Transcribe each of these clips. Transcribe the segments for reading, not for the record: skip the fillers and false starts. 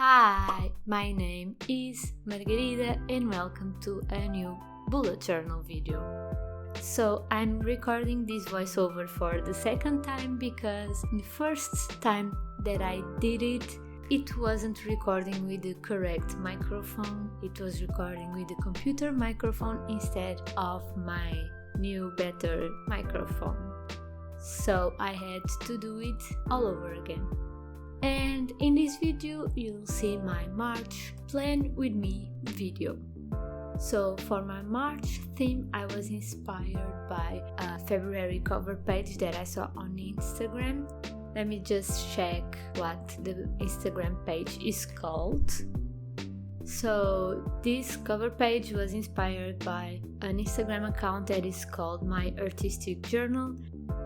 Hi, my name is Margarida and welcome to a new bullet journal video. So I'm recording this voiceover for the second time because the first time that I did it, it wasn't recording with the correct microphone. It was recording with the computer microphone instead of my new better microphone. So I had to do it all over again. And in this video you'll see my March plan with me video. So for my March theme I was inspired by a February cover page that I saw on Instagram. Let me just check what the Instagram page is called. So this cover page was inspired by an Instagram account that is called My Artistic Journal,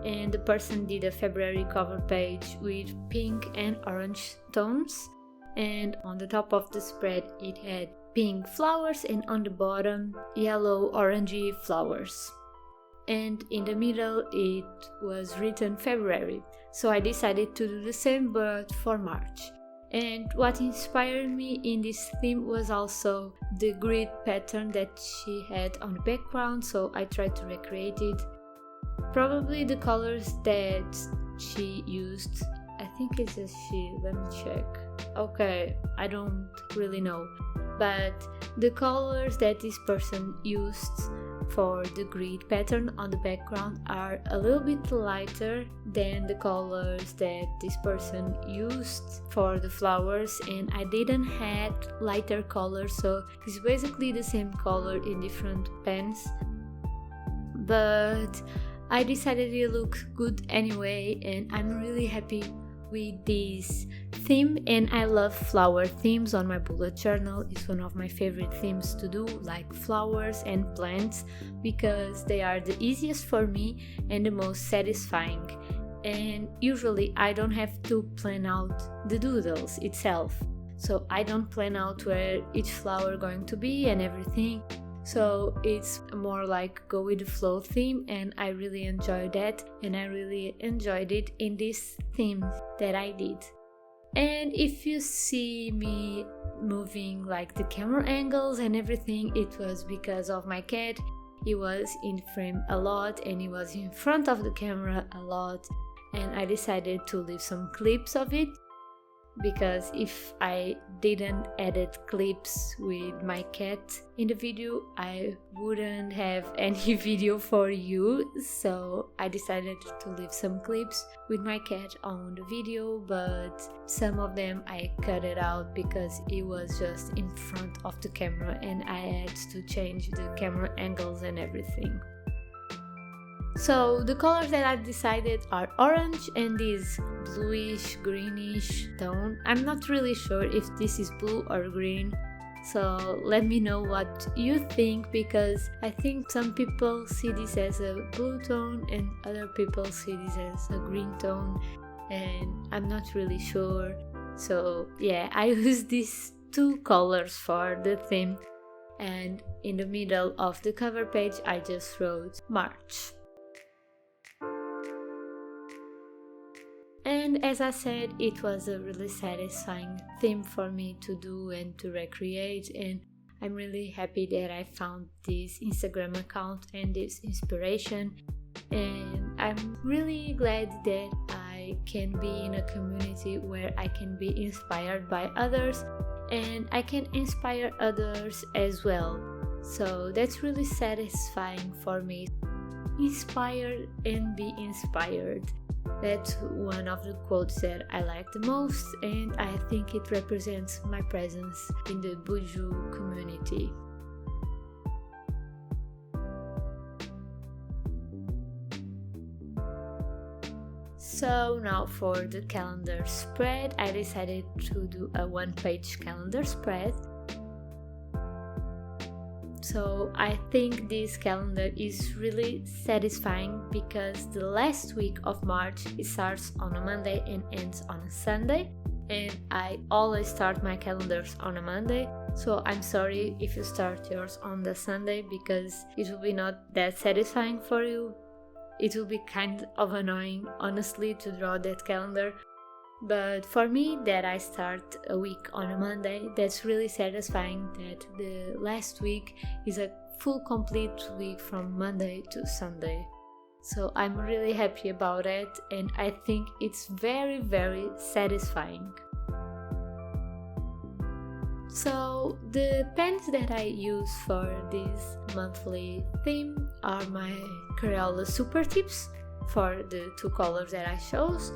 and the person did a February cover page with pink and orange tones, and on the top of the spread it had pink flowers and on the bottom yellow orangey flowers, and in the middle it was written February. So I decided to do the same but for March. And what inspired me in this theme was also the grid pattern that she had on the background, so I tried to recreate it. Probably the colors that she used, I think it's a she, let me check. Okay, I don't really know, but the colors that this person used for the grid pattern on the background are a little bit lighter than the colors that this person used for the flowers, and I didn't have lighter colors, so it's basically the same color in different pens, but I decided it looked good anyway, and I'm really happy with this theme. And I love flower themes on my bullet journal. It's one of my favorite themes to do, like flowers and plants, because they are the easiest for me and the most satisfying. And usually I don't have to plan out the doodles itself, so I don't plan out where each flower going to be and everything. So it's more like go with the flow theme, and I really enjoyed that, and I really enjoyed it in this theme that I did. And if you see me moving like the camera angles and everything, it was because of my cat. He was in frame a lot and he was in front of the camera a lot, and I decided to leave some clips of it, because if I didn't edit clips with my cat in the video, I wouldn't have any video for you. So I decided to leave some clips with my cat on the video, but some of them I cut it out because it was just in front of the camera and I had to change the camera angles and everything. So the colors that I decided are orange and this bluish greenish tone. I'm not really sure if this is blue or green, so let me know what you think, because I think some people see this as a blue tone and other people see this as a green tone, and I'm not really sure. So yeah, I used these two colors for the theme, and in the middle of the cover page I just wrote March. And as I said, it was a really satisfying theme for me to do and to recreate, and I'm really happy that I found this Instagram account and this inspiration, and I'm really glad that I can be in a community where I can be inspired by others and I can inspire others as well. So that's really satisfying for me. Inspire and be inspired. That's one of the quotes that I like the most, and I think it represents my presence in the bujo community. So now for the calendar spread, I decided to do a one-page calendar spread. So I think this calendar is really satisfying because the last week of March it starts on a Monday and ends on a Sunday, and I always start my calendars on a Monday, so I'm sorry if you start yours on the Sunday, because it will be not that satisfying for you. It will be kind of annoying, honestly, to draw that calendar, But for me, that I start a week on a Monday, that's really satisfying that the last week is a full complete week from Monday to Sunday. So I'm really happy about it, and I think it's very, very satisfying. So the pens that I use for this monthly theme are my Crayola Super Tips for the two colors that I chose,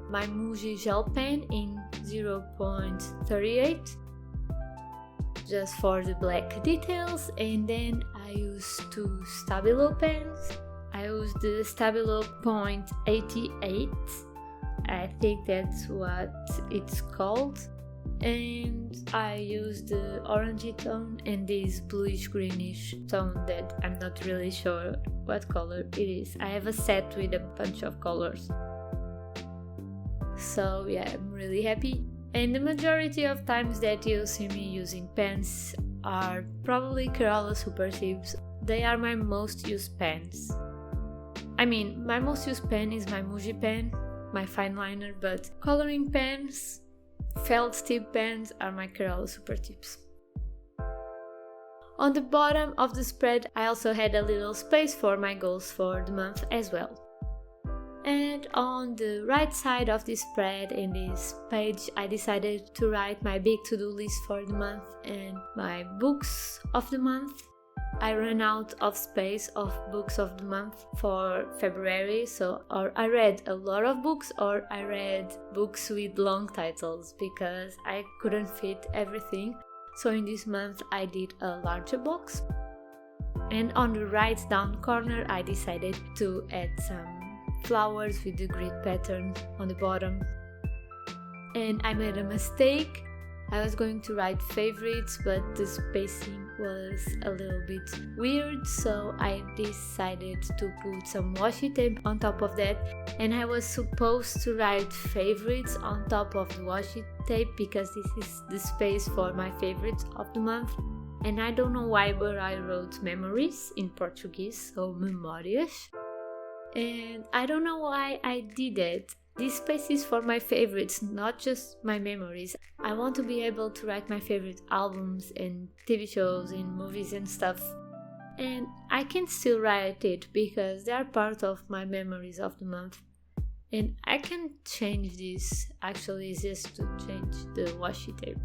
my Muji gel pen in 0.38 just for the black details, and then I use two Stabilo pens. I use the Stabilo .88, I think that's what it's called, and I use the orangey tone and this bluish greenish tone that I'm not really sure what color it is. I have a set with a bunch of colors. So yeah, I'm really happy. And the majority of times that you see me using pens are probably Crayola Super Tips. They are my most used pens. I mean, my most used pen is my Muji pen, my fine liner, but coloring pens, felt tip pens are my Crayola Super Tips. On the bottom of the spread, I also had a little space for my goals for the month as well. And on the right side of this spread in this page, I decided to write my big to-do list for the month and my books of the month. I ran out of space of books of the month for February, so or I read a lot of books or I read books with long titles because I couldn't fit everything. So in this month I did a larger box. And on the right down corner I decided to add some flowers with the grid pattern on the bottom. And I made a mistake. I was going to write favorites, but the spacing was a little bit weird, so I decided to put some washi tape on top of that, and I was supposed to write favorites on top of the washi tape because this is the space for my favorites of the month. And I don't know why, but I wrote memories in Portuguese, so memórias. And I don't know why I did it. This space is for my favorites, not just my memories. I want to be able to write my favorite albums and TV shows and movies and stuff. And I can still write it because they are part of my memories of the month. And I can change this, actually it's just to change the washi tape.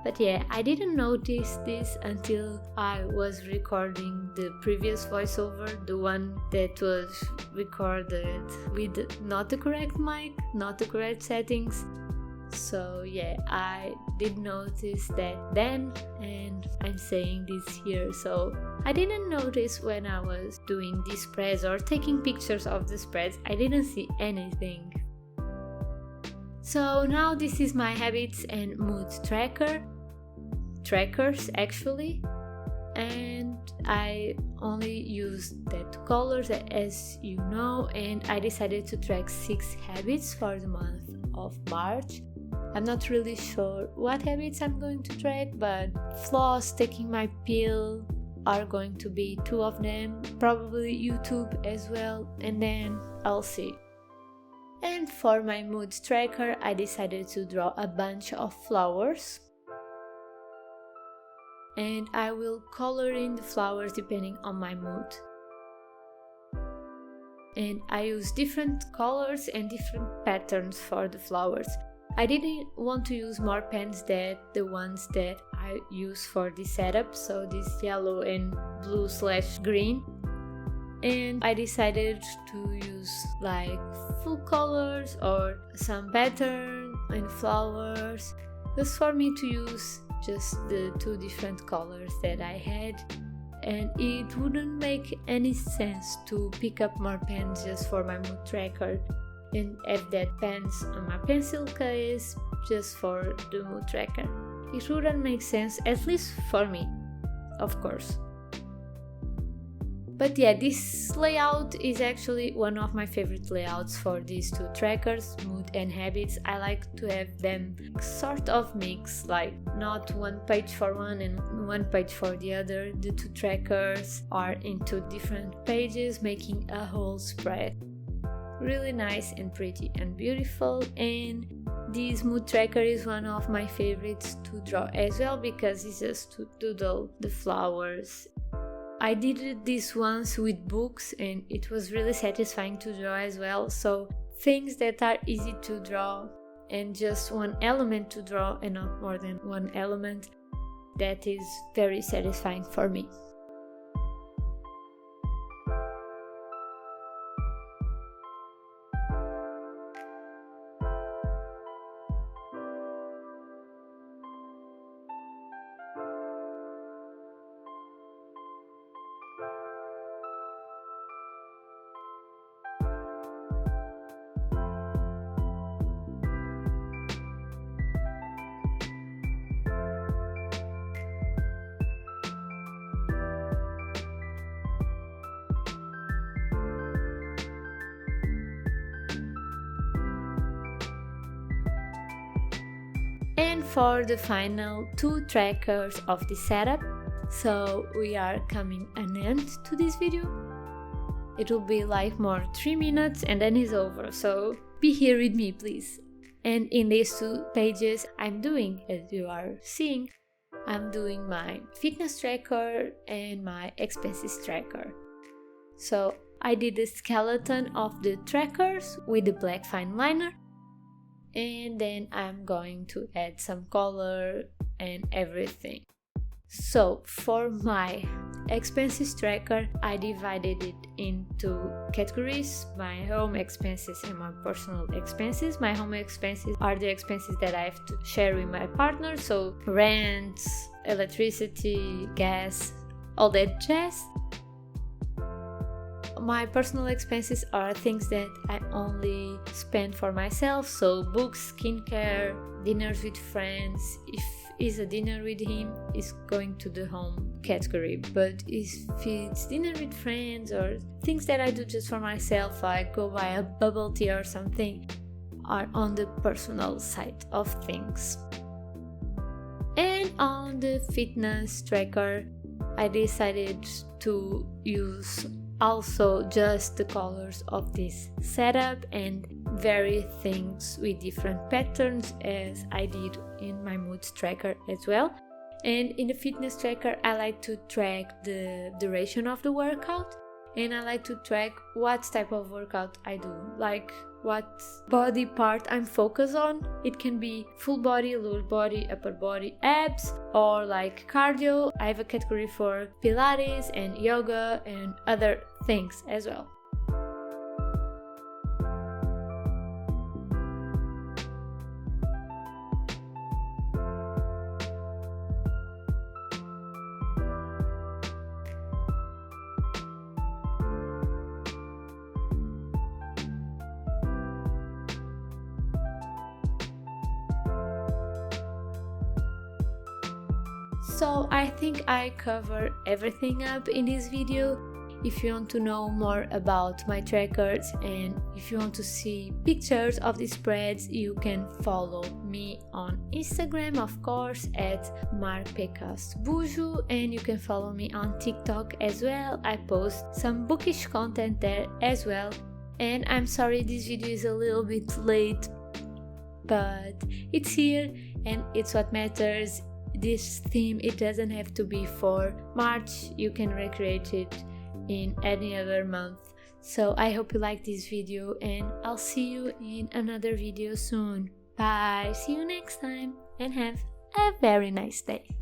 But yeah, I didn't notice this until I was recording the previous voiceover, the one that was recorded with not the correct mic, not the correct settings. So yeah, I did notice that then, and I'm saying this here. So I didn't notice when I was doing these spreads or taking pictures of the spreads, I didn't see anything. So now this is my habits and mood trackers actually, and I only use that colors as you know, and I decided to track 6 habits for the month of March. I'm not really sure what habits I'm going to track, but floss, taking my pill are going to be 2 of them, probably YouTube as well, and then I'll see. And for my mood tracker, I decided to draw a bunch of flowers. And I will color in the flowers depending on my mood. And I use different colors and different patterns for the flowers. I didn't want to use more pens than the ones that I use for this setup, so this yellow and blue/green. And I decided to use like full colors or some pattern and flowers, just for me to use just the 2 different colors that I had. And it wouldn't make any sense to pick up more pens just for my mood tracker and have that pens on my pencil case just for the mood tracker. It wouldn't make sense, at least for me, of course. But yeah, this layout is actually one of my favorite layouts for these 2 trackers, mood and habits. I like to have them sort of mixed, like not 1 page for one and 1 page for the other. The 2 trackers are in 2 different pages, making a whole spread. Really nice and pretty and beautiful. And This mood tracker is one of my favorites to draw as well because it's just to doodle the flowers. I did this once with books and it was really satisfying to draw as well. So things that are easy to draw and just one element to draw and not more than one element, that is very satisfying for me. And for the final 2 trackers of the setup, so we are coming an end to this video. It will be like more 3 minutes and then it's over, so be here with me please. And in these 2 pages I'm doing, as you are seeing, I'm doing my fitness tracker and my expenses tracker. So I did the skeleton of the trackers with the black fine liner. And then I'm going to add some color and everything. So for my expenses tracker, I divided it into categories: my home expenses and my personal expenses. My home expenses are the expenses that I have to share with my partner, so rent, electricity, gas, all that jazz. My personal expenses are things that I only spend for myself, so books, skincare, dinners with friends. If it's a dinner with him, it's going to the home category, but if it's dinner with friends or things that I do just for myself, like go buy a bubble tea or something, are on the personal side of things. And on the fitness tracker, I decided to use also just the colors of this setup and vary things with different patterns, as I did in my mood tracker as well. And in the fitness tracker, I like to track the duration of the workout, and I like to track what type of workout I do, like what body part I'm focused on. It can be full body, lower body, upper body, abs, or like cardio. I have a category for Pilates and yoga and other things as well. So I think I covered everything up in this video. If you want to know more about my trackers and if you want to see pictures of the spreads, you can follow me on Instagram, of course, at bujo, and you can follow me on TikTok as well. I post some bookish content there as well. And I'm sorry this video is a little bit late, but it's here and it's what matters. This theme, it doesn't have to be for March, you can recreate it in any other month. So I hope you like this video and I'll see you in another video soon. Bye, see you next time and have a very nice day.